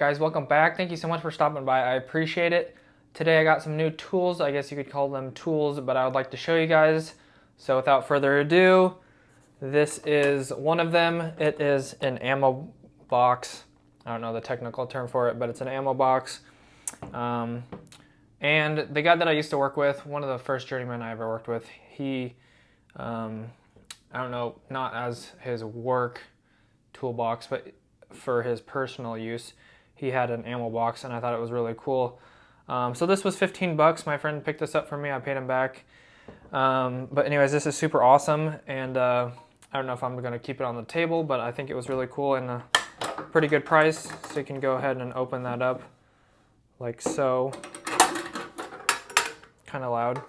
guys, welcome back. Thank you so much for stopping by. I appreciate it. Today I got some new tools. I guess you could call them tools, but I would like to show you guys. So without further ado, this is one of them. It is an ammo box. I don't know the technical term for it, but it's an ammo box. And the guy that I used to work with, one of the first journeymen I ever worked with, he, I don't know, not as his work toolbox, but for his personal use, he had an ammo box, and I thought it was really cool. So this was 15 bucks. My friend picked this up for me. I paid him back. But anyways, this is super awesome, and I don't know if I'm going to keep it on the table, but I think it was really cool and a pretty good price. So you can go ahead and open that up like so. Kind of loud.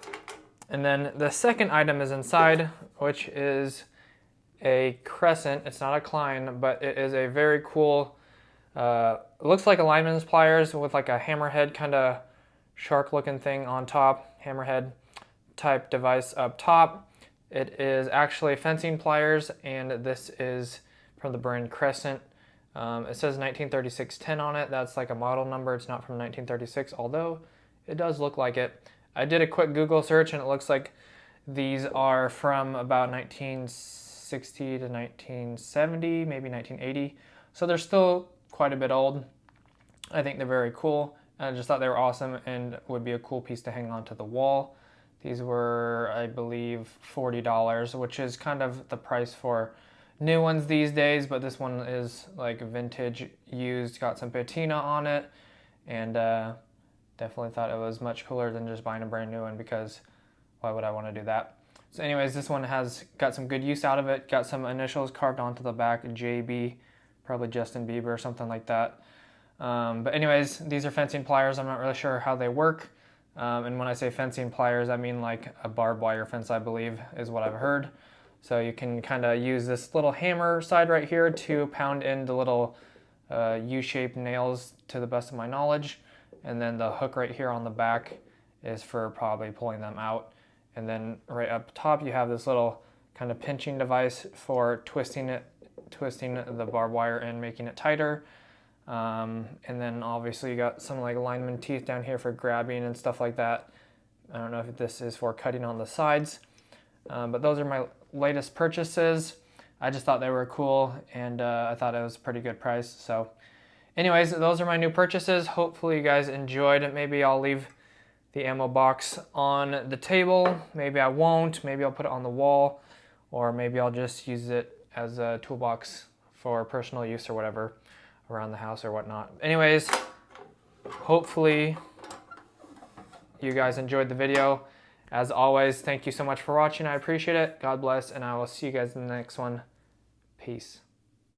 And then the second item is inside, which is a Crescent. It's not a Klein, but it is a very cool, it looks like a lineman's pliers with like a hammerhead kind of shark looking thing on top, hammerhead type device up top. It is actually fencing pliers, and this is from the brand Crescent. It says 1936-10 on it. That's like a model number. It's not from 1936, although it does look like it. I did a quick Google search, and it looks like these are from about 1960 to 1970, maybe 1980. So they're still quite a bit old. I think they're very cool. I just thought they were awesome and would be a cool piece to hang onto the wall. These were, I believe, $40, which is kind of the price for new ones these days, but this one is like vintage, used, got some patina on it, and definitely thought it was much cooler than just buying a brand new one, because why would I want to do that? So anyways, this one has got some good use out of it, got some initials carved onto the back, JB, probably Justin Bieber or something like that. But anyways, these are fencing pliers. I'm not really sure how they work. And when I say fencing pliers, I mean like a barbed wire fence, I believe, is what I've heard. So you can kind of use this little hammer side right here to pound in the little U-shaped nails, to the best of my knowledge. And then the hook right here on the back is for probably pulling them out. And then right up top, you have this little kind of pinching device for twisting the barbed wire and making it tighter. And then obviously you got some like lineman teeth down here for grabbing and stuff like that. I don't know if this is for cutting on the sides, but those are my latest purchases. I just thought they were cool, and I thought it was a pretty good price. So anyways, those are my new purchases. Hopefully you guys enjoyed it. Maybe I'll leave the ammo box on the table. Maybe I won't. Maybe I'll put it on the wall, or maybe I'll just use it as a toolbox for personal use or whatever around the house or whatnot. Anyways, hopefully you guys enjoyed the video. As always, thank you so much for watching. I appreciate it. God bless, and I will see you guys in the next one. Peace.